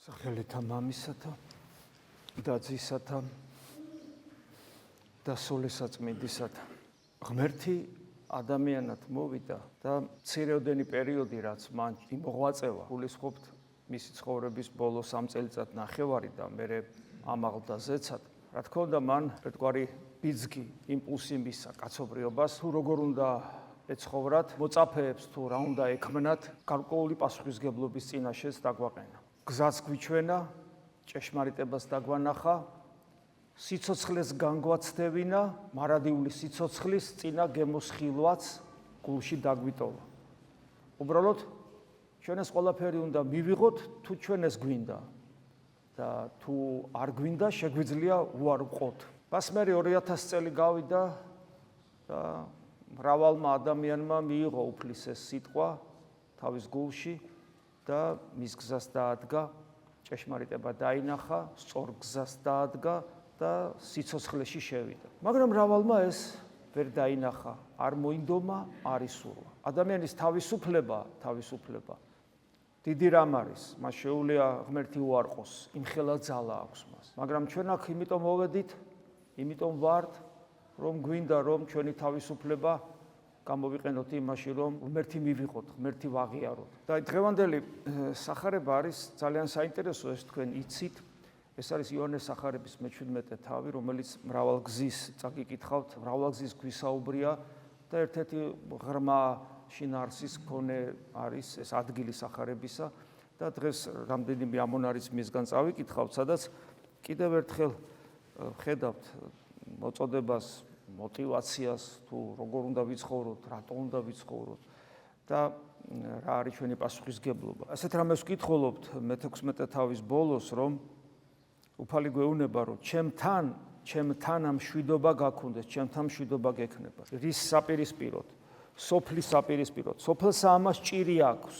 სახელითა მამისათა და ძისათა და სულისაწმინდისათა. ღმერთი ადამიანად მოვიდა და მცირეოდენი პერიოდი, რაც მან მოღვაწევა, გულისხმობთ მისი ცხოვრების ბოლო 3 წელიწად ნახევარი და მერე ამაღლდა ზეცად. რა თქმა უნდა, მან ერთგვარი ბიძგი იმპულსი მისცა კაცობრიობას, თუ როგორ უნდა ეცხოვრათ, მოწაფეებს თუ რა უნდა ექმნათ, გარკვეული პასუხისგებლობის წინაშეც დაგვაყენა. გზაც გვიჩვენა, ჭეშმარიტებას დაგვანახა, სიცოცხლეს განგვაცდევინა, მარადიული სიცოცხლის წინა გემოსხილვაც გულში დაგვიტოვა. უბრალოდ ჩვენ ეს ყველაფერი უნდა მივიღოთ, თუ ჩვენ ეს გვინდა და თუ არ გვინდა, შეგვიძლია უარყოთ. მას მერე 2000 წელი გავიდა და მრავალმა ადამიანმა მიიღო უფლის ეს სიტყვა თავის გულში და მის გზას დაადგა, ჭეშმარიტება დაინახა, სწორ გზას დაადგა და სიცოცხლეში შევიდა. მაგრამ მრავალმა ეს ვერ დაინახა, არ მოინდომა, არ ისურვა. ადამიანის თავისუფლება დიდი რამ არის, მას შეუძლია ღმერთი უარყოს, იმხელა ძალა აქვს მას. მაგრამ ჩვენ აქ იმიტომ მოვედით, იმიტომ ვართ, რომ გვინდა რომ ჩვენი თავისუფლება გამოვიყენოთ იმაში, რომ ღმერთი მივიღოთ, ღმერთი ვაღიაროთ. და დღევანდელი სახარება არის ძალიან საინტერესო, ეს თქვენ იცით. ეს არის იოანეს სახარების მე-17 თავი, რომელიც მრავალგზის წაგიკითხავთ, მრავალგზის გვისაუბრია და ერთ-ერთი ღრმა შინაარსის მქონე არის ეს ადგილი სახარებისა და დღეს რამდენიმე ამონარიც მისგან წავიკითხავთ, სადაც კიდევ ერთხელ ხედავთ მოწოდებას, мотивაციას, თუ როგორ უნდა ვიცხოვროთ, რატო უნდა ვიცხოვროთ და რა არის ჩვენი პასუხისგებლობა. ასეთ რამეს ვკითხულობთ მე-16 თავის ბოლოს, რომ უფალი გვეუბნება, რომ ჩემთან ამ მშვიდობა გაქონდეს, ჩემთან მშვიდობა გექნება. რის საპირისპიროდ? სოფლის საპირისპიროდ. სოფელსა ამას ჭირი აქვს.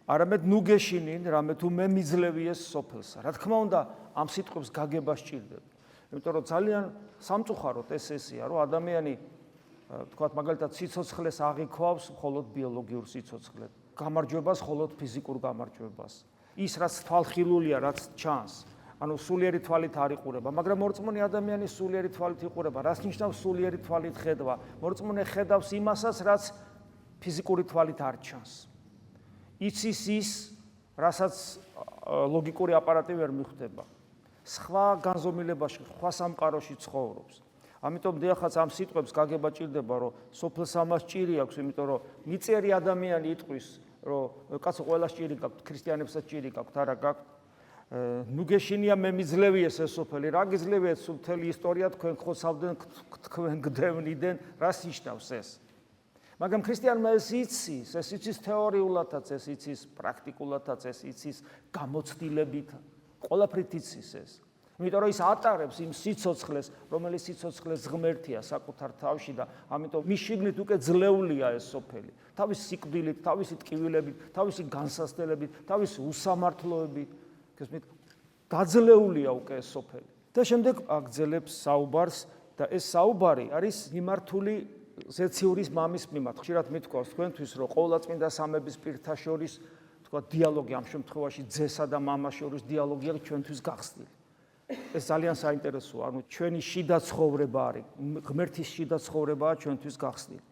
არამედ ნუ გეშინინ, რამე თუ მე მიძლევი ეს სოფელსა. რა თქმა უნდა, ამ სიტყვებს გაგება სჭირდება. იმიტომ რომ ძალიან სამწუხაროდ ესეა, რომ ადამიანი თქვათ მაგალითად სიცოცხლეს აღიქვავს მხოლოდ ბიოლოგიურ სიცოცხლედ, გამარჯვებას მხოლოდ ფიზიკურ გამარჯვებას. ის რაც თვალხილულია, რაც ჩანს, ანუ სულიერი თვალით არ იყურება, მაგრამ მორწმუნე ადამიანი სულიერი თვალით იყურება. რას ნიშნავს სულიერი თვალით ხედვა? მორწმუნე ხედავს იმასაც, რაც ფიზიკური თვალით არ ჩანს. იცის ის, რასაც ლოგიკური აპარატი ვერ მიხვდება. სხვა განზომილებაში, სხვა სამყაროში ცხოვრობს. ამიტომ დიახაც ამ სიტყვებს გაგება ჭირდება, რომ სოფელს ამას ჭირი აქვს, იმიტომ რომ მიწერი ადამიანი იტყვის, რომ კაცო ყველას ჭირი გაქვთ, ქრისტიანებსაც ჭირი გაქვთ, არა გაქვთ. ნუ გეშინია მე მიძლევი ეს სოფელი, რა გიძლევიათ, მთელი ისტორია თქვენ ხოცავდნენ, თქვენ გდევნიდენ, რას ნიშნავს ეს? მაგრამ ქრისტიანმა ეს იცის თეორიულადაც, ეს იცის პრაქტიკულადაც, ეს იცის გამოცდილებით, ყველაფრით იცის ეს. იმიტომ რომ ის ატარებს იმ სიცოცხლეს, რომელიც სიცოცხლეს ღმერთია საკუთარ თავში და ამიტომ მის შიგნით უკვე ძლეულია ეს სოფელი. თავის სიკვდილით, თავისი ტკივილებით, თავისი განსასწრებით, თავისი უსამართლოებით, გესმით, დაძლეულია უკვე ეს სოფელი. და შემდეგ აგრძელებს საუბარს და ეს საუბარი არის მიმართული ზეციური მამის მიმართ. ხშირად მithქვავს თქვენთვის, რომ ყოვლადწმინდა სამების პირთა შორის დიალოგი ამ შემთხვევაში ძესა და მამას შორის დიალოგი არის ჩვენთვის გახსნილი. ეს ძალიან საინტერესოა, ანუ ჩვენი შიდა ცხოვრება არის, ღმერთის შიდა ცხოვრებაა ჩვენთვის გახსნილი.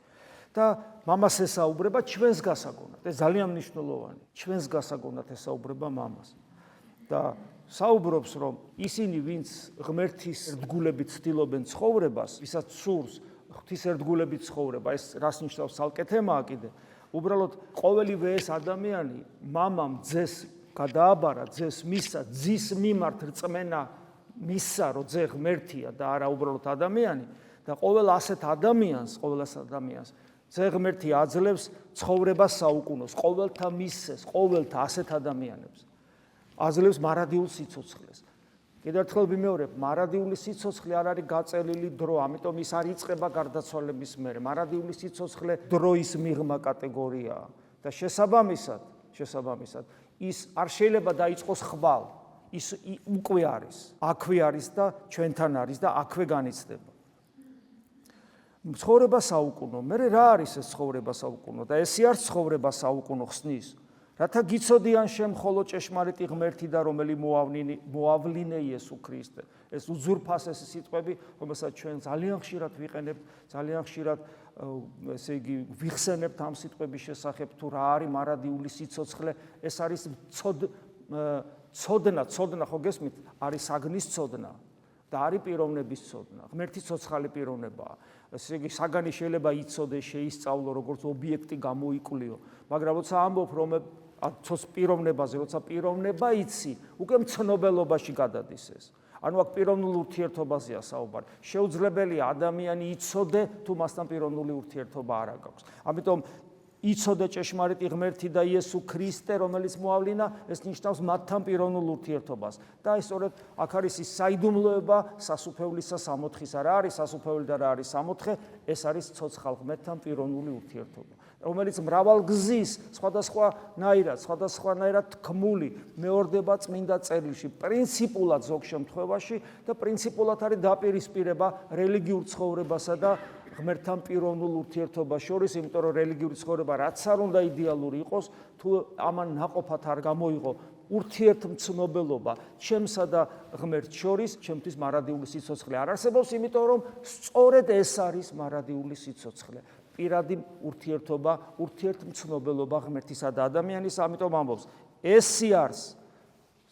და მამას ესაუბრება ჩვენს გასაგონად. ეს ძალიან მნიშვნელოვანი. ჩვენს გასაგონად ესაუბრება მამას. და საუბრობს, რომ ისინი, ვინც ღმერთის ერთგულებით ცდილობენ ცხოვრებას, ვისაც სურს ღვთის ერთგულებით ცხოვრება, ეს რას ნიშნავს ცალკე თემაა კიდე. უბრალოდ ყოველივე ეს ადამიანი მამამ ძეს გადააბარა, ძეს მისცა, ძის მიმართ რწმენა მისცა, რომ ძე ღმერთია და არა უბრალოდ ადამიანი და ყოველ ასეთ ადამიანს ძე ღმერთი აძლევს ცხოვრებას საუკუნოს, ყოველთა მისცეს, ყოველთა ასეთ ადამიანებს აძლევს მარადიულ სიცოცხლეს. კიდევ ერთხელ ვიმეორებ, მარადიული სიცოცხლე არ არის გაწელილი დრო, ამიტომ ის არ იწყება გარდაცვალების მერე. მარადიული სიცოცხლე დროის მიღმა კატეგორიაა და შესაბამისად ის არ შეიძლება დაიწყოს ხვალ. ის უკვე არის, აქვე არის და ჩვენთან არის და აქვე განიცდება. ცხოვრება საუკუნო. მერე რა არის ეს ცხოვრება საუკუნო? და ესე არ ცხოვრება საუკუნო ხსნის, რათა გიცოდიან შენ მხოლოდ ჭეშმარიტი ღმერთი და რომელი მოავლინე იესო ქრისტე. ეს უძურფასესი სიტყვები, რომელსაც ჩვენ ძალიან ხშირად ვიყენებთ, ძალიან ხშირად ესე იგი ვიხსენებთ ამ სიტყვების შესახებ, თუ რა არის მარადიული სიცოცხლე, ეს არის ცოდნა, ხო გესმით, არის საგნის ცოდნა და არის პიროვნების ცოდნა. ღმერთი ცოცხალი პიროვნებაა. ესე იგი საგანი შეიძლება იცოდეს, შეისწავლო, როგორც ობიექტი გამოიკვლიო, მაგრამ როცა ამბობ, რომ პიროვნებაზე, როცა პიროვნება იცი, უკვე მცნობელობაში გადადის ეს. ანუ აქ პიროვნულ ურთიერთობაზეა საუბარი. შეუძლებელია ადამიანი იცოდე, თუ მასთან პიროვნული ურთიერთობა არ აქვს. ამიტომ იცოდე ჭეშმარიტი ღმერთი და იესო ქრისტე, რომელიც მოავლინა, ეს ნიშნავს მათთან პიროვნულ ურთიერთობას. და ეს სწორედ აქ არის ის საიდუმლოება სასუფევლისა სამოთხისა. რა არის სასუფეველი და რა არის სამოთხე? ეს არის ცოცხალ ღმერთთან პიროვნული ურთიერთობა, რომელიც მრავალ გზის სხვადასხვანაირად თქმული მეორდება წმინდა წერილში, პრინციპულად ზოგ შემთხვევაში და პრინციპულად არის დაპირისპირება რელიგიურ ცხოვრებასა და ღმერთთან პიროვნულ ურთიერთობას შორის, იმიტომ რომ რელიგიური ცხოვრება რაც არ უნდა იდეალური იყოს, თუ ამან ნაყოფად არ გამოიღო ურთიერთმცნობელობა ჩემსა და ღმერთს შორის, ჩემთვის მარადიული სიცოცხლე არ არსებობს, იმიტომ რომ სწორედ ეს არის მარადიული სიცოცხლე. პირადი ურთიერთობა, ურთიერთმცნობელობა ღმერთისა და ადამიანის, ამიტომ ამბობს, ეს სიარს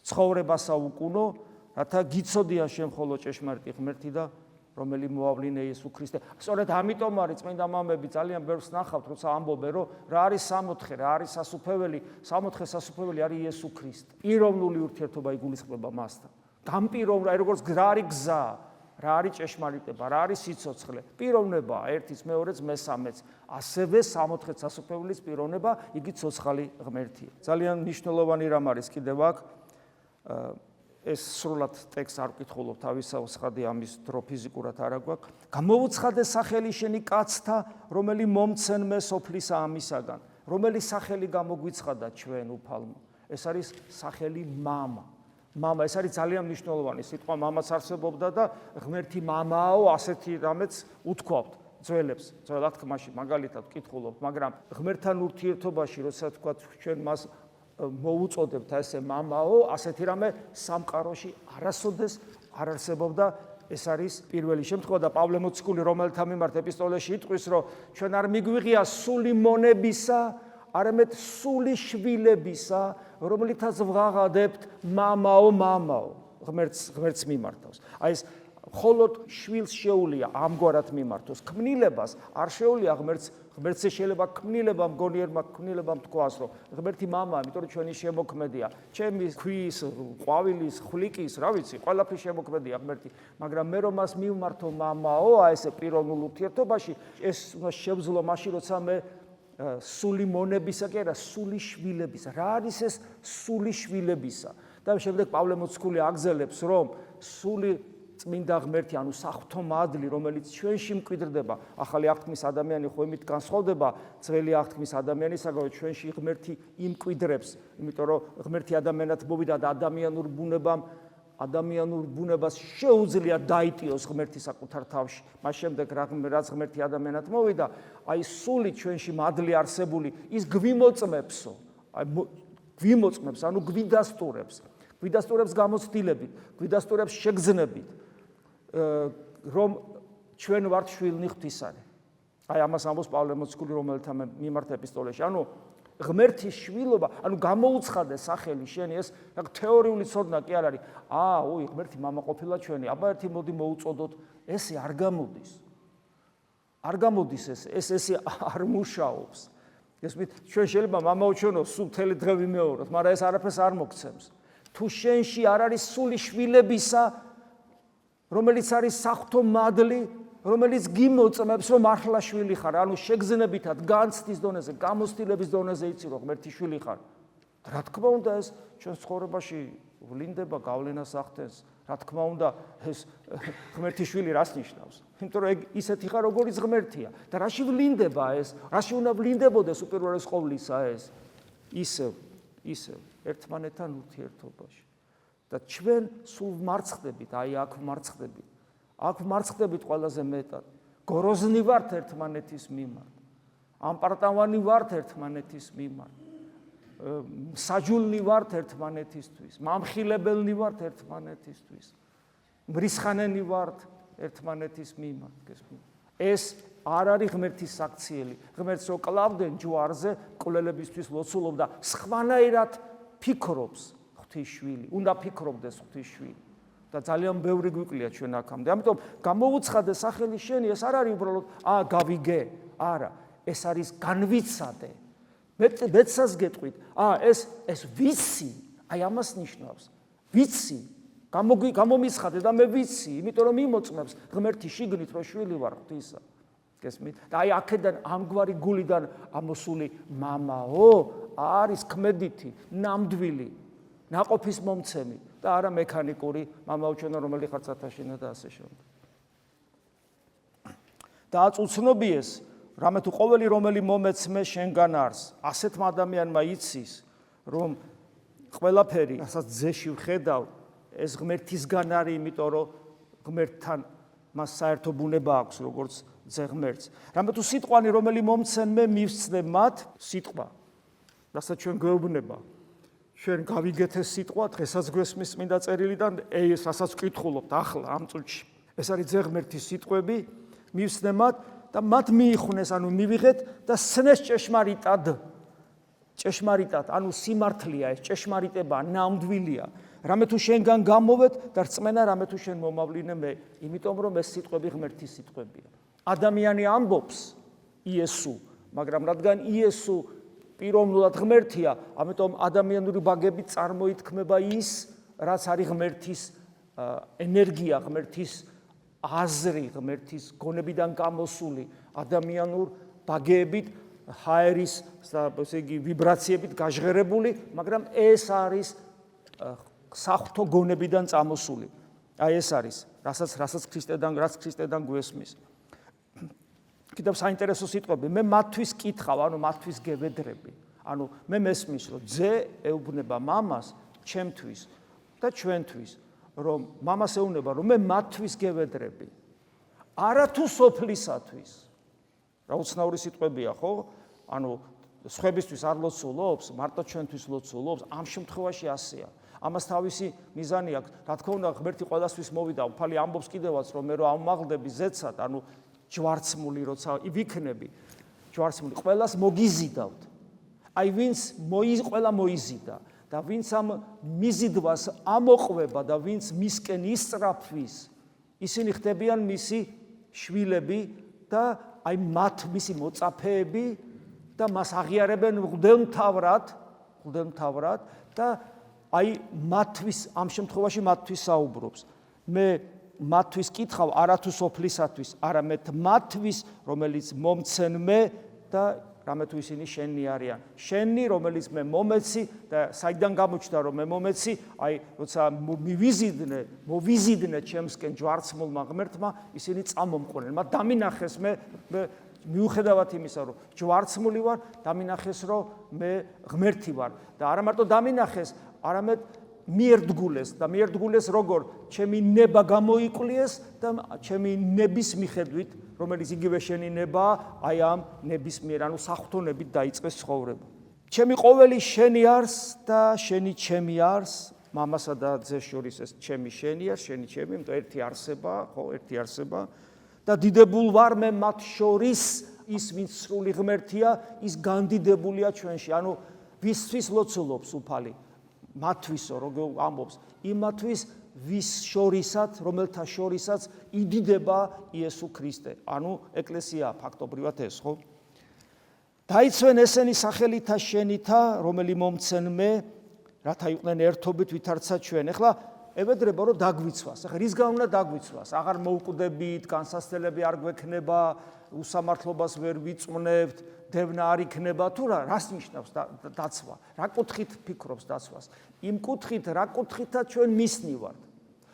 ცხოვრება საუკუნო, რათა გიცოდიან შენ მხოლოდ ჭეშმარიტი ღმერთი და რომელი მოავლინე იესო ქრისტე. სწორედ ამიტომ არის წმინდა მამები ძალიან ბევრს ნახავთ, როცა ამბობენ, რომ რა არის სამოთხე, რა არის სასუფეველი, სამოთხე სასუფეველი არის იესო ქრისტე. პიროვნული ურთიერთობა იგულისხმება მასთან. განპირობნა, როგორც რა არის გზა, რა არის ჭეშმარიტება, რა არის სიცოცხლე, პიროვნებაა ერთის, მეორეც, მესამეც. ასევე სამოთხე სასუფეველის პიროვნება, იგი ცოცხალი ღმერთია. ძალიან მნიშვნელოვანი რამ არის კიდევ აქ, ეს სრულად ტექსტს არ ვკითხულობ, თავისავსხადი ამის დრო ფიზიკურად არ აგვაქვს. გამოუცხადე სახელი შენი კაცთა, რომელი მომცენ მე სოფლისა ამისაგან, რომელი სახელი გამოგვიცხადა ჩვენ უფალმა. ეს არის სახელი მამა. მამა, ეს არის ძალიან მნიშვნელოვანი სიტყვა, მამაც არსებობდა და ღმერთი მამაო, ასეთი რამეც უთქვავთ ძველებს, ძველ აღთქმაში მაგალითად ვკითხულობთ, მაგრამ ღმერთთან ურთიერთობაში, როცა თქვა ჩვენ მას მოუწოდებთ ესე მამაო, ასეთი რამე სამყაროში არასოდეს არ არსებობდა. ეს არის პირველი შემთხვევა და პავლე მოციქული, რომელთა მიმართ ეპისტოლეში იტყვის, რომ ჩვენ არ მიგვიღია სული მონებისა, არამედ სული შვილებისა, რომლითაც ვღაღადებთ მამაო, ღმერთს მიმართავს. აი ეს მხოლოდ შვილს შეუძლია ამგვარად მიმართოს. ქმნილებას არ შეუძლია ღმერთს შეიძლება ქმნილება მგონიერმა ქმნილებამ თქვას, რომ ღმერთი მამაა, იმიტომ რომ ჩვენი შემოქმედია, ჩემი ქვის, ყვავილის, ხვლიკის, რა ვიცი, ყველაფრის შემოქმედია ღმერთი, მაგრამ მე რომ მას მივმართო მამაო, აი ესე პიროვნულ ურთიერთობაში, ეს უნდა შევძლო მაშინ, როცა მე სული მონებისა კი არა, სული შვილებისა. რა არის ეს სული შვილებისა? და შემდეგ პავლე მოციქული აგზელებს, რომ სული წმინდა ღმერთი, ანუ საღვთო მადლი, რომელიც ჩვენში მკვიდრდება, ახალი აღთქმის ადამიანი ხო იმით განსხვავდება ძველი აღთქმის ადამიანისაგან, რომ ჩვენში ღმერთი იმკვიდრებს, იმიტომ რომ ღმერთი ადამიანად მოვიდა და ადამიანურ ბუნებას შეუძლია დაიტიოს ღმერთი საკუთარ თავში. მას შემდეგ რაც ღმერთი ადამიანად მოვიდა, აი სული ჩვენში მადლი არსებული, ის გვიმოწმებსო, გვიმოწმებს, ანუ გვიდასტურებს გამოცდილებით, გვიდასტურებს შეგრძნებით, რომ ჩვენ ვართ შვილნი ღვთისანი. აი ამას ამბობს პავლე მოციქული, რომელთა მიმართ ეპისტოლეში. ანუ ღმერთის შვილობა, ანუ გამოუცხადე სახელი შენი, ეს თეორიული ცოდნა კი არ არის. ღმერთი მამა ყოფილა ჩვენი, აბა ერთი მოდი მოუწოდოთ, ესე არ გამოდის. არ გამოდის ესე არ მუშაობს. ესმით, ჩვენ შეიძლება მამაო ჩვენო სულ მთელი დღე ვიმეოროთ, მაგრამ ეს არაფერს არ მოგცემს. თუ შენში არ არის სული შვილებისა, რომელიც არის საღვთო მადლი, რომელიც გიმოწმებს, რომ ახლა შვილი ხარ, ანუ შეგზნებითად, განცდის დონეზე, გამოცდილების დონეზე იცი, რომ ღმერთი შვილი ხარ. რა თქმა უნდა, ეს ჩვენ ცხოვრებაში ვლინდება, გავლენას ახდენს. რა თქმა უნდა, ეს ღმერთი შვილი რას ნიშნავს? იმიტომ რომ ისეთი ხარ, როგორიც ღმერთია. და რაში ვლინდება ეს? რაში უნდა ვლინდებოდეს უპირველეს ყოვლისა ეს? ისევ ერთმანეთთან ურთიერთობაში. და ჩვენ სულ მარცხდებით, აი აქ მარცხდებით. აქ მარცხდებით ყველაზე მეტად. გოროზნი ვართ ერთმანეთის მიმართ. ამპარტავანი ვართ ერთმანეთის მიმართ. საჯულნი ვართ ერთმანეთისთვის, მამხილებელნი ვართ ერთმანეთისთვის, მრისხანენი ვართ ერთმანეთის მიმართ. ეს არ არის ღმერთის საქციელი. ღმერთს რო კლავდნენ ჯვარზე, მკვლელებისთვის ლოცულობდა და სხვანაირად ფიქრობს ღვთისშვილი, უნდა ფიქრობდეს ღვთისშვილი. და ძალიან ბევრი გვიკლია ჩვენ აქამდე. ამიტომ გამოუცხადე სახელი შენი, ეს არ არის უბრალოდ გავიგე, არა, ეს არის განვიცადე. მეცას გეტყვით, ეს ვიცი, აი ამას ნიშნავს. ვიცი, გამომიცხადე და მე ვიცი, იმიტომ რომ იმოწმებს ღმერთი შიგნით რომ შვილი ვარ ღვთისა. გესმით? და აი აქედან ამგვარი გულიდან ამოსული მამაო არის ქმედითი, ნამდვილი, ნაყოფის მომცემი და არა მექანიკური მამაო ჩვენო რომელი ხარ სათაშინა და ასე შემდეგ. და აწუცნობიეს რამე თუ ყოველი რომელი მომეცმე შენგან არს, ასეთმა ადამიანმა იცის, რომ ყველაფერი, რასაც ძეში ვხედავ, ეს ღმერთისგან არის, იმიტომ რომ ღმერთთან მას საერთო ბუნება აქვს, როგორც ძე ღმერთს. რამე თუ სიტყვანი, რომელი მომცემე მივსწნე მათ, სიტყვა, რასაც ჩვენ გვეუბნება, ჩვენ გავიგეთ ეს სიტყვა, დღესაც გვესმის წმინდა წერილიდან, ეს რასაც ვკითხულობთ ახლა ამ წუთში. ეს არის ძე ღმერთის სიტყვები, მივსწნე მათ და მათ მიიხვნეს, ანუ მივიღეთ და სცნეს ჭეშმარიტად, ანუ სიმართლეა ეს, ჭეშმარიტება, ნამდვილია. რამე თუ შენგან გამოვეთ და რწმენა რამე თუ შენ მომავლინე მე, იმიტომ რომ ეს სიტყვები ღმერთის სიტყვებია. ადამიანი ამბობს იესო, მაგრამ რადგან იესო პიროვნულად ღმერთია, ამიტომ ადამიანური ბაგებით წარმოითქმება ის, რაც არის ღმერთის ენერგია, ღმერთის აზრი, ღმერთის გონებიდან გამოსული ადამიანურ ბაგებით, ჰაერის, ესე იგი, ვიბრაციებით გაჟღერებული, მაგრამ ეს არის საღვთო გონებიდან წამოსული. აი ეს არის, რასაც ქრისტედან გვესმის. კიდევ საინტერესო სიტყვები, მე მათთვის კითხავ, ანუ მათთვის გევედრები. ანუ მე მესმის, რომ ძე ეუბნება მამას ჩემთვის და ჩვენთვის, რომ მამას ეუბნება, რომ მე მათთვის გევედრები. არათუ სოფლისათვის. რა უცნაური სიტყვებია, ხო? ანუ სხვებისთვის არ ლოცულობს, მარტო ჩვენთვის ლოცულობს, ამ შემთხვევაში ასეა. ამას თავისი მიზანი აქვს. რა თქმა უნდა, ღმერთი ყველასთვის მოვიდა, უფალი ამბობს კიდევაც, რომ მე რო ამაღლდები ზეცად, ანუ ჯვარცმული როცა ვიქნები, ჯვარცმული ყველას მოგიზიდავთ. აი ვინც ყველა მოიზიდა და ვინც ამ მიზიდვას ამოყვება და ვინც მისკენ ისწრაფვის, ისინი ხდებიან მისი შვილები და აი მისი მოწაფეები და მას აღიარებენ მღვდელმთავრად და აი მათთვის ამ შემთხვევაში მათთვის საუბრობს. მე მათთვის კითხავ არათუ სოფლისათვის, არამედ მათთვის, რომელიც მომცენ მე და რამე თუ ისინი შენი არიან. შენი, რომელიც მე მომეცი და საიდან გამოჩნდა რომ მე მომეცი, აი როცა მოვიზიდნენ ჩემსკენ ჯვარცმულმა ღმერთმა, ისინი წამომყვნენ. მათ დამინახეს მე მიუხედავად იმისა, რომ ჯვარცმული ვარ, დამინახეს რომ მე ღმერთი ვარ და არა მარტო დამინახეს, არამედ მიერთგულეს და მიერთგულეს როგორ ჩემი ნება გამოიკვლიეს და ჩემი ნების მიხედვით, რომელიც იგივე შენი ნება, აი ამ ნების მიერ, ანუ საღვთონებით დაიწყეს ცხოვრება. ჩემი ყოველი შენი არს და შენი ჩემი არს, მამასა და ძეს შორის ეს ჩემი შენი არს, შენი ჩემი, იმიტომ ერთი არსება, ხო, ერთი არსება და დიდებულ ვარ მე მათ შორის, ის ვინც სრული ღმერთია, ის განდიდებულია ჩვენში, ანუ ვისთვის ლოცულობს უფალი. მათთვისო როგორ ამბობს, იმათვის ვის შორისაც, რომელთა შორისაც იდიდება იესო ქრისტე, ანუ ეკლესია ფაქტობრივად ეს, ხო? დაიცვენ ესენი სახელითა შენითა, რომელი მომცენ მე, რათა იყვნენ ერთობით ვითარცა ჩვენ. ეხლა ევედრება რომ დაგვიცვას. ეხლა რის გამო უნდა დაგვიცვას? აღარ მოუკვდებით, განსასწრებელი არ გვექნება, უსამართლობას ვერ ვიწვნევთ, დევნა არ იქნება თუ რა, რას ნიშნავს დაცვა? რა კუთხით ფიქრობს დაცვას? იმ კუთხით, რა კუთხითაც ჩვენ მისნი ვართ.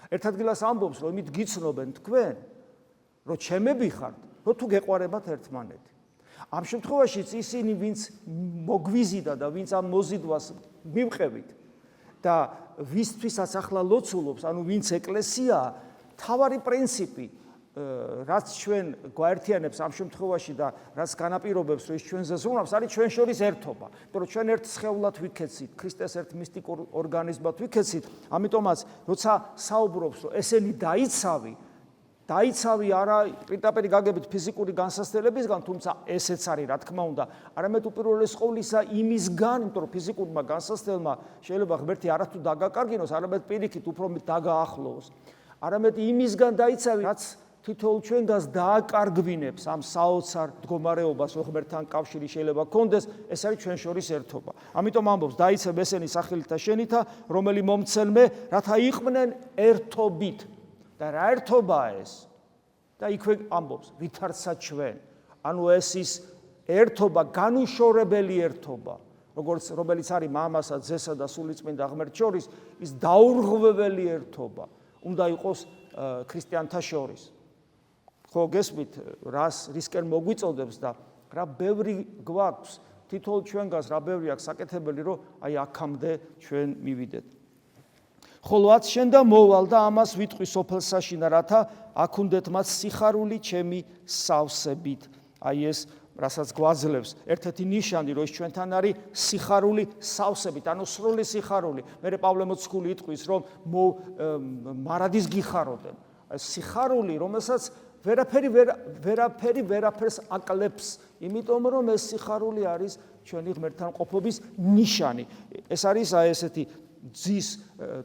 ერთ ადგილას ამბობს, რომ იმით გიცნობენ თქვენ, რომ ჩემები ხართ, რომ თუ გეყვარებათ ერთმანეთი. ამ შემთხვევაშიც ისინი, ვინც მოგვიზიდა და ვინც ამ მოზიდვას მივყევით და ვისთვისაც ახლა ლოცულობს, ანუ ვინც ეკლესიაა, თავარი პრინციპი რაც ჩვენ გვაერთიანებს ამ შემთხვევაში და რაც განაპირობებს, რომ ის ჩვენზე ზრუნავს, არის ჩვენ შორის ერთობა. იმიტომ რომ ჩვენ ერთ სხეულად ვიქეცით, ქრისტეს ერთ მისტიკურ ორგანიზმად ვიქეცით, ამიტომაც როცა საუბრობს, რომ ესენი დაიცავი არა პირდაპირ გაგებით ფიზიკური განსასწრებისგან, თუმცა ესეც არის, რა თქმა უნდა, არამედ უპირველეს ყოვლისა იმისგან, იმიტომ რომ ფიზიკურმა განსასწრებმა შეიძლება ღმერთი არათუ დაგაკარგინოს, არამედ პირიქით უფრო დააახლოვოს. არამედ იმისგან დაიცავი, რაც თითოეულ ჩვენგანს დააკარგვინებს ამ საოცარ მდგომარეობას, რომ ღმერთთან კავშირი შეიძლება გქონდეს, ეს არის ჩვენ შორის ერთობა. ამიტომ ამბობს, დაიცავ ესენი სახელითა შენითა, რომელი მომცელმე, რათა იყვნენ ერთობით. და რა ერთობაა ეს? და იქვე ამბობს, ვითარცა ჩვენ. ანუ ეს ის ერთობა, განუშორებელი ერთობა, რომელიც არის მამასა, ძესა და სულიწმინდა ღმერთს შორის, ის დაურღვეველი ერთობა. უნდა იყოს ქრისტიანთა შორის. ხო გესმით, რისკენ მოგვიწოდებს და რა ბევრი გვაქვს თითოეულ ჩვენგანს, რა ბევრი აქვს საკეთებელი, რომ აი აქამდე ჩვენ მივიდეთ. ხოლო ათ შენ და მოვალ და ამას ვიტყვი სოფელსაშინა, რათა აქუნდეთ მათ სიხარული ჩემი სავსებით. აი ეს რასაც გვაძლევს ერთ-ერთი ნიშანი, რომ ის ჩვენთან არის სიხარული სავსებით, ანუ სრული სიხარული. მერე პავლე მოციქული იტყვის, რომ მარადის გიხარობენ. სიხარული, რომელსაც ვერაფერს აკლებს, იმიტომ რომ ეს სიხარული არის ჩვენი ღმერთთან ყოფობის ნიშანი. ეს არის ესეთი ძის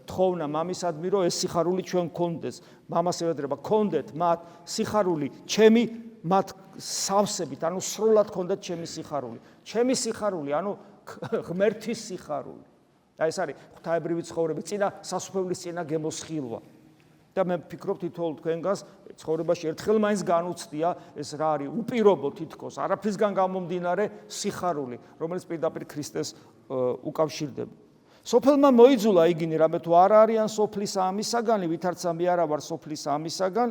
თხოვნა მამისადმი, რომ ეს სიხარული ჩვენ გქონდეს. მამას ევედრება, გქონდეთ მათ სიხარული ჩემი, მათ სავსებით, ანუ სრულად გქონდეთ ჩემი სიხარული. ჩემი სიხარული, ანუ ღმერთის სიხარული. და ეს არის ღვთაებრივი ცხოვრების წინა სასუფეველის წინა გემოსხილვა. და მე ვფიქრობ, თითოეულ თქვენგანს ცხოვრებაში ერთხელ მაინც განუცდია ეს რა არის უპირობო თითქოს არაფრისგან გამომდინარე სიხარული, რომელიც პირდაპირ ქრისტეს უკავშირდება. სოფელმა მოიძულა იგინი, რამე თუ არ არიან სოფლის ამისაგანი, ვითარცა მე არა ვარ სოფლის ამისაგან,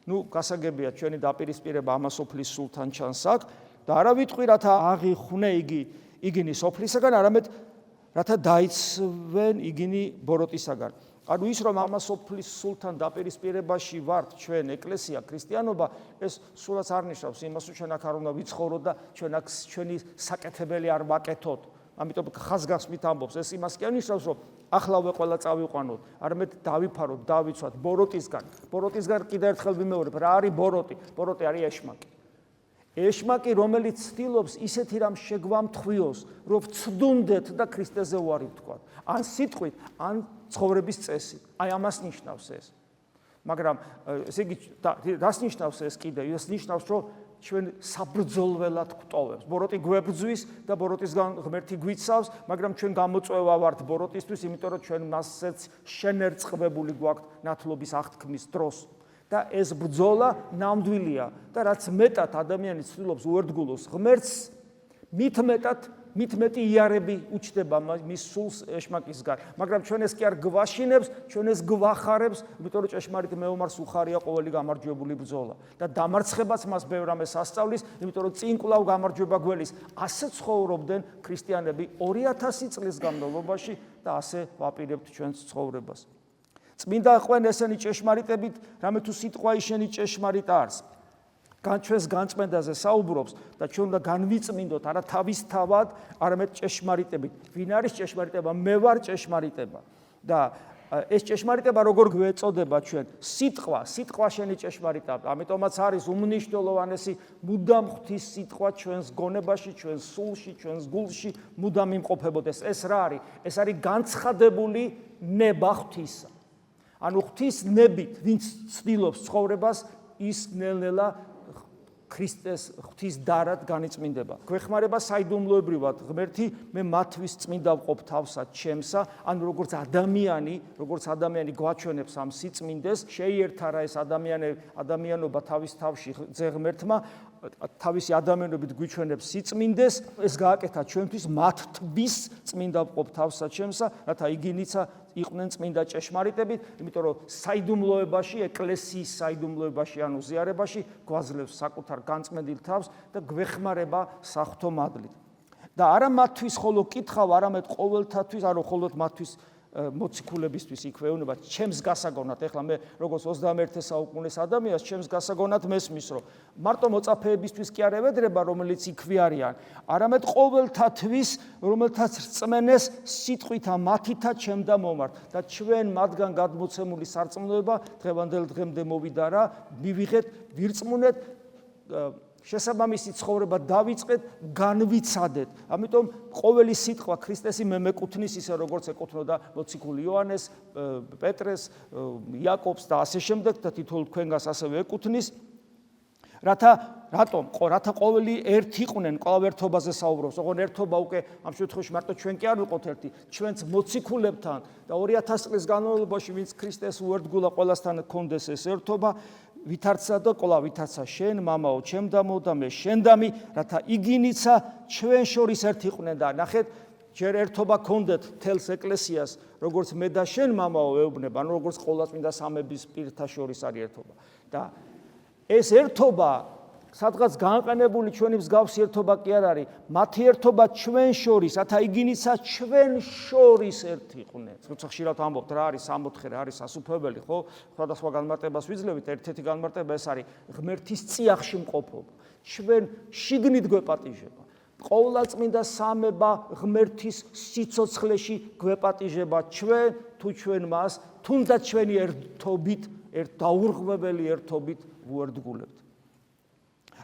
გასაგებია ჩვენი დაპირისპირება ამა სოფლის სულთან ჩანს აქ და არა ვიტყვი, რათა აღიხვნე იგინი სოფლისაგან, არამედ რათა დაიცვენ იგინი ბოროტისაგან. ანუ ის რომ ამა სოფლის სულთან დაპირისპირებაში ვართ ჩვენ ეკლესია, ქრისტიანობა, ეს სულაც არ ნიშნავს იმას, რომ ჩვენ აქ არ უნდა ვიცხოვროთ და ჩვენ აქ ჩვენი საკეთებელი არ ვაკეთოთ. ამიტომ ხაზგასმით ამბობს, ეს იმას კი ანიშნავს, რომ ახლავე ყველა წავიყვანოთ, არამედ დავიფაროთ, დავიცვათ ბოროტისგან. ბოროტისგან კიდევ ერთხელ ვიმეორებ, რა არის ბოროტი? ბოროტი არის ეშმაკი. ეშმაკი, რომელიც ცდილობს ისეთი რამ შეგვამთხვიოს, რომ ვცდუნდეთ და ქრისტეზე უარი ვთქვათ. ან სიტყვით, ან ცხოვრების წესით. აი ამას ნიშნავს ეს. მაგრამ ესე იგი, რას ნიშნავს ეს კიდევ? ეს ნიშნავს, რომ ჩვენ საბრძოლველად გვტოვებს. ბოროტი გვებრძვის და ბოროტისგან ღმერთი გვიცავს, მაგრამ ჩვენ გამოწვევა ვართ ბოროტისთვის, იმიტომ რომ ჩვენ მასეც შენერწყებული გვაქვს ნათლობის აღთქმის დროს. და ეს ბრძოლა ნამდვილია და რაც მეტად ადამიანი ცდილობს უერთგულოს ღმერთს, მით მეტი იარები უჩნდება მის სულს ეშმაკისგან. მაგრამ ჩვენ ეს კი არ გვაშინებს, ჩვენ ეს გვახარებს, იმიტომ რომ ჭეშმარიტ მეომარს უხარია ყოველი გამარჯვებული ბრძოლა. და დამარცხებაც მას ბევრ რამეს ასწავლის, იმიტომ რომ წინ კვლავ გამარჯვება გველის. ასე ცხოვრობდნენ ქრისტიანები 2000 წლის განმავლობაში და ასე ვაპირებთ ჩვენს ცხოვრებას. წმინდა ყვენ ესენი ჭეშმარიტებით, რამე თუ სიტყვა ისინი ჭეშმარიტ არს. ჩვენს განწმენდაზე საუბრობს და ჩვენ უნდა განვიწმინდოთ არა თავისთავად, არამედ ჭეშმარიტებით. ვინ არის ჭეშმარიტება? მე ვარ ჭეშმარიტება. და ეს ჭეშმარიტება როგორ გვეწოდება ჩვენ? სიტყვა შენი ჭეშმარიტება. ამიტომაც არის უმნიშვნელოვანესი მუდამ ღვთის სიტყვა ჩვენს გონებაში, ჩვენს სულში, ჩვენს გულში მუდამ იმყოფებოდეს. ეს რა არის? ეს არის განცხადებული ნება ღვთისა. ანუ ღვთის ნებით, ვინც ცდილობს ცხოვრებას, ის ნელ-ნელა ქრისტეს ღვთის დარად განიწმინდება. გვეხმარება საიდუმლოებრივად ღმერთი, მე მათთვის წმინდა ვყოფ თავსა ჩემსა, ანუ როგორც ადამიანი გვაჩვენებს ამ სიწმინდეს, შეიერთარა ეს ადამიანობა თავის თავში ძე ღმერთმა, თავისი ადამიანობით გვიჩვენებს სიწმინდეს, ეს გააკეთა ჩვენთვის მათთვის წმინდა ვყოფ თავსა ჩემსა, რათა იგინიცა იყვნენ წმინდა ჭეშმარიტებით, იმიტომ რომ საიდუმლოებაში, ეკლესიის საიდუმლოებაში ან უზიარებაში გვაძლევს საკუთარ განწმენდილ თავს და გვეხმარება საღვთო მადლით. და არა მათთვის ხოლო კითხავ, არამედ ყოველთათვის, არა მხოლოდ მათთვის მოციქულებისთვის იქვეუნება ჩემს გასაგონად ეხლა მე როგორც 21 საუკუნის ადამიანს ჩემს გასაგონად მესმის რომ მარტო მოწაფეებისთვის კი არ ევედრება რომელიც იქვე არიან არამედ ყოველთათვის რომელთაც რწმენეს სიტყვითა მათითა ჩემდა მომართ და ჩვენ მათგან გადმოცემული სარწმუნოება დღევანდელ დღემდე მოვიდა რა მივიღეთ ვირწმუნეთ შესაბამისი ცხოვრება დავიწყეთ, განვიცადეთ. ამიტომ ყოველი სიტყვა ქრისტესი მე მეკუთვნის ისე როგორც ეკუთვნოდა მოციქული იოანეს, პეტრეს, იაკობს და ასე შემდეგ და თითოეულ თქვენგანს ასევე ეკუთვნის. რათა ყოველი ერთ იყვნენ, კვლავ ერთობაზე საუბრობს. ოღონდ ერთობა უკვე ამ შემთხვევაში მარტო ჩვენ კი არ ვიყოთ ერთი, ჩვენც მოციქულებთან და 2000 წლის განმავლობაში ვინც ქრისტეს უერთგულა ყველასთან ჰქონდეს ეს ერთობა. ვითარცა და კვლავ ვითარცა შენ მამაო ჩემდამო და მე შენდამი რათა იგინიცა ჩვენ შორის ერთ იყვნენ და ნახეთ ჯერ ერთობა გქონდეთ თელს ეკლესიას როგორც მე და შენ მამაო ეუბნება ანუ როგორც ყოვლადწმინდა სამების პირთა შორის არის ერთობა და ეს ერთობა სადღაც განყენებული ჩვენი მსგავსი ერთობა კი არ არის მათი ერთობა ჩვენ შორის რათა იგინიცა ჩვენ შორის ერთ იყვნენ როცა ხშირად ამბობთ რა არის 64 რა არის სასუფეველი ხო სხვადასხვა განმარტებას ვიძლევით ერთ-ერთი განმარტება ეს არის ღმერთის წიაღში მყოფობა ჩვენ შიგნით გვეპატიჟება ყოვლადწმინდა სამება ღმერთის სიცოცხლეში გვეპატიჟება ჩვენ თუ ჩვენ მას თუნდაც ჩვენი ერთობით დაურღვეველი ერთობით ვუერთგულებთ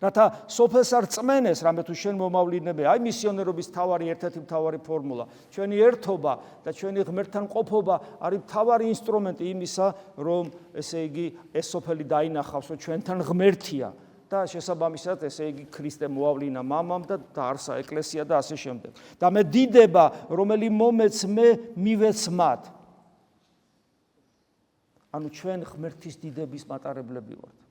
რათა სოფელს არ წმენეს, რამე თუ შენ მომავლინებე, აი მისიონერობის ერთ-ერთი მთავარი ფორმულა. ჩვენი ერთობა და ჩვენი ღმერთთან ყოფობა არის მთავარი ინსტრუმენტი იმისა, რომ ესე იგი ეს სოფელი დაინახავს, რომ ჩვენთან ღმერთია და შესაბამისად ესე იგი ქრისტე მოავლინა მამამ და დაარსა ეკლესია და ასე შემდეგ. და მე დიდება, რომელი მომეც მე მივეც მათ. ანუ ჩვენ ღმერთის დიდების მატარებლები ვართ.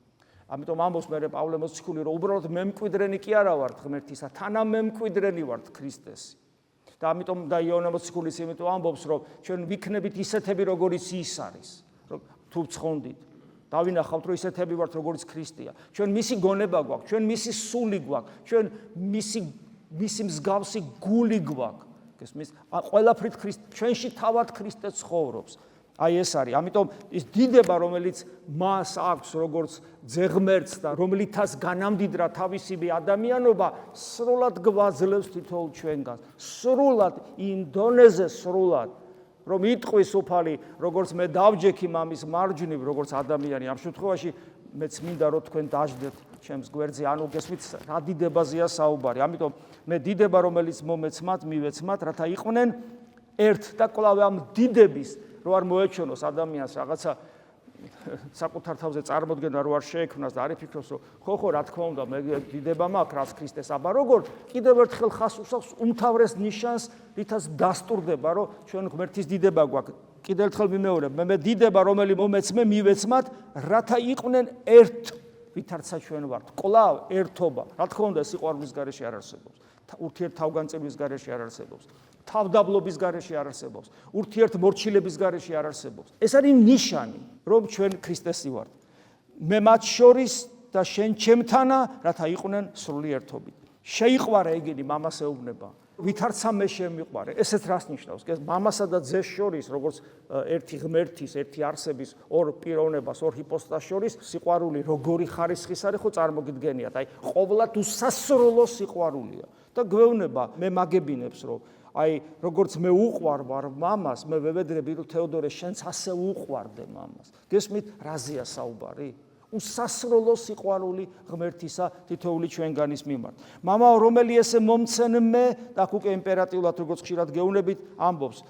ამიტომ ამბობს მე პავლე მოციქული რომ უბრალოდ მემკვიდრენი კი არა ვართ ღმერთისა, თანამემკვიდრენი ვართ ქრისტეს. და ამიტომ და იოანე მოციქულიც იმიტომ ამბობს რომ ჩვენ ვიქნებით ისეთები როგორიც ის არის, რომ თუ ცხონდით. დავინახავთ რომ ისეთები ვართ როგორიც ქრისტეა. ჩვენ მისი გონება გვაქვს, ჩვენ მისი სული გვაქვს, ჩვენ მისი მსგავსი გული გვაქვს. გესმის? ყველაფრით ჩვენში თავად ქრისტე ცხოვრობს. აი ეს არის. ამიტომ ის დიდება, რომელიც მას აქვს, როგორც ძეღმერთს და რომლითაც განამდიდრა თავისივე ადამიანობა, სრულად გვაძლევს თითოეულ ჩვენგანს. სრულად იმ დონეზე სრულად, რომ იტყვის უფალი, როგორც მე დავჯექი მამის მარჯვნივ, როგორც ადამიანი. ამ შემთხვევაში მეც მინდა რომ თქვენ დაждდეთ ჩემს გვერდზე, ანუ გესმით, რა დიდებაზეა საუბარი. ამიტომ მე დიდება, რომელიც მომეც მათ, მივეც მათ, რათა იყვნენ ერთ და კვლავ ამ დიდების რო არ მოეჩვენოს ადამიანს რაღაცა საკუთარ თავზე წარმოდგენა რო არ შეექმნას და არ იფიქროს რომ ხო რა თქმა უნდა მე დიდება მაქვს რაც ქრისტეს აბა როგორ კიდევ ერთხელ ხას უსახს უმთავრეს ნიშანს რითაც დასტურდება რომ ჩვენ ღმერთის დიდება გვაქვს კიდევ ერთხელ ვიმეორებ მე დიდება რომელი მომეც მე მივეც მათ რათა იყვნენ ერთ ვითარცა ჩვენ ვართ კვლავ ერთობა რა თქმა უნდა სიყვარულის გარეშე არ არსებობს ურთიერთთავგანწირვის გარეშე არ არსებობს თავდაბლობის გარეშე არ არსებობს, ურთიერთმორჩილების გარეშე არ არსებობს. ეს არის ნიშანი, რომ ჩვენ ქრისტესი ვართ. მე მათ შორის და შენ ჩემთანა, რათა იყვნენ სრული ერთობით. შეიყვარე ეგენი მამას ეუბნება. ვითარცა მე შემიყვარე. ესეც რას ნიშნავს? მამასა და ძეს შორის, როგორც ერთი ღმერთის, ერთი არსების ორ პიროვნებას, ორ ჰიპოსტას შორის, სიყვარული როგორი ხარისხის არის, ხო წარმოგიდგენიათ. აი, ყოვლად უსასრულო სიყვარულია. და გვეუბნება, მე მაგებინებს, რომ აი როგორც მე უყვარ ვარ მამას, მე ვევედრები რომ თეოდორე შენც ასე უყვარდე მამას. გესმით, რაზეა საუბარი? უსასრულო სიყვარული ღმერთისა თითოეული ჩვენგანის მიმართ. მამაო, რომელი ესე მომცენ მე და უკვე იმპერატიულად როგორც ხშირად გეუბნებით, ამბობს,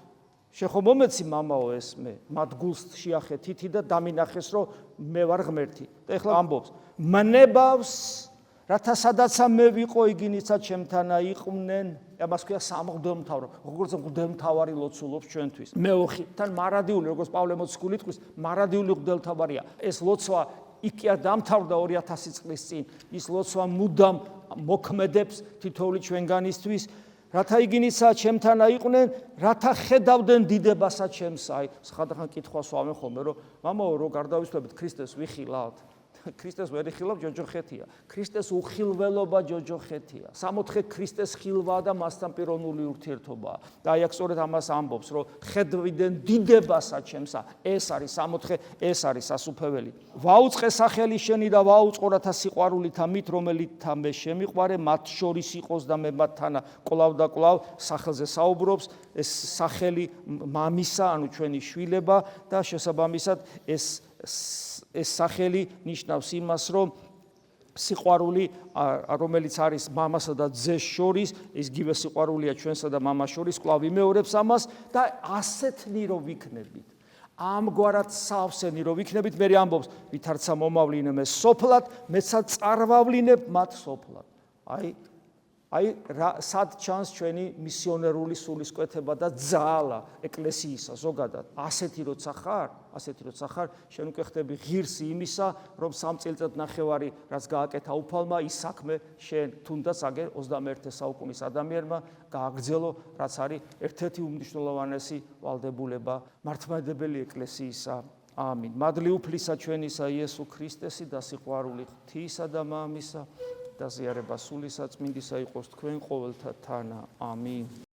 შეხო მომეცი მამაო ეს მე, მათ გულს შეახე თითი და დამინახეს რომ მე ვარ ღმერთი. და ეხლა ამბობს, მნებავს რათა სადაცა მე ვიყო იგინიცა ჩემთანა იყვნენ ამას ქვია სამღვდელმთავრო როგორც მღვდელმთავარი ლოცულობს ჩვენთვის მეოხი თან მარადიული როგორც პავლე მოციქული იტყვის მარადიული მღვდელმთავარია ეს ლოცვა იქია დამთავრდა 2000 წლის წინ ის ლოცვა მუდამ მოქმედებს თითოეული ჩვენგანისთვის რათა იგინიცა ჩემთანა იყვნენ რათა ხედავდნენ დიდებასა ჩემს აი სხვადასხვა კითხვას ვამე ხოლმე რომ მამაო რო გარდავისვლებით ქრისტეს ვიხილავთ ქრისტეს ვერ იხილავ ჯოჯოხეთია. ქრისტეს უხილველობა ჯოჯოხეთია. 64 ქრისტეს ხილვაა და მასთან პიროვნული ურთიერთობაა. და აი აქ სწორედ ამას ამბობს, რომ ხედვიდან დიდებასა ჩემსა, ეს არის 64, ეს არის სასუფეველი. ვაუწყე სახელი შენი და ვაუწყო რათა სიყვარულითა მით, რომელითა მე შემიყვარე, მათ შორის იყოს და მე მათთანა კვლავ და კვლავ სახელზე საუბრობს, ეს სახელი მამისა, ანუ ჩვენი შვილება და შესაბამისად ეს სახელი ნიშნავს იმას, რომ სიყვარული, რომელიც არის მამასა და ძეს შორის, ის გივე სიყვარულია ჩვენსა და მამას შორის, კვლავ იმეორებს ამას და ასეთნი რომ ვიქნებით. ამგვარად სავსენი რომ ვიქნებით, მე ამბობს, ვითარცა მომავლინე მე სოფლად, მეცა წარმავლინებ მათ სოფლად. აი სად ჩანს ჩვენი მისიონერული სულისკვეთება და ძალა ეკლესიისა ზოგადად. ასეთი როცა ხარ, შენ უკვე ხდები ღირსი იმისა, რომ 3 წელიწადნახევარი რაც გააკეთა უფალმა, ის საქმე შენ თუნდაც აგერ 21 საუკუნის ადამიანმა გააგრძელო, რაც არის ერთ-ერთი უმნიშვნელოვანესი ვალდებულება მართლმადიდებელი ეკლესიისა. ამინ. მადლი უფლისა ჩვენისა იესო ქრისტესი და სიყვარული ღვთისა და მამისა და ზიარება სული საწმინდისა იყოს თქვენ ყოველთა თანა. ამინ.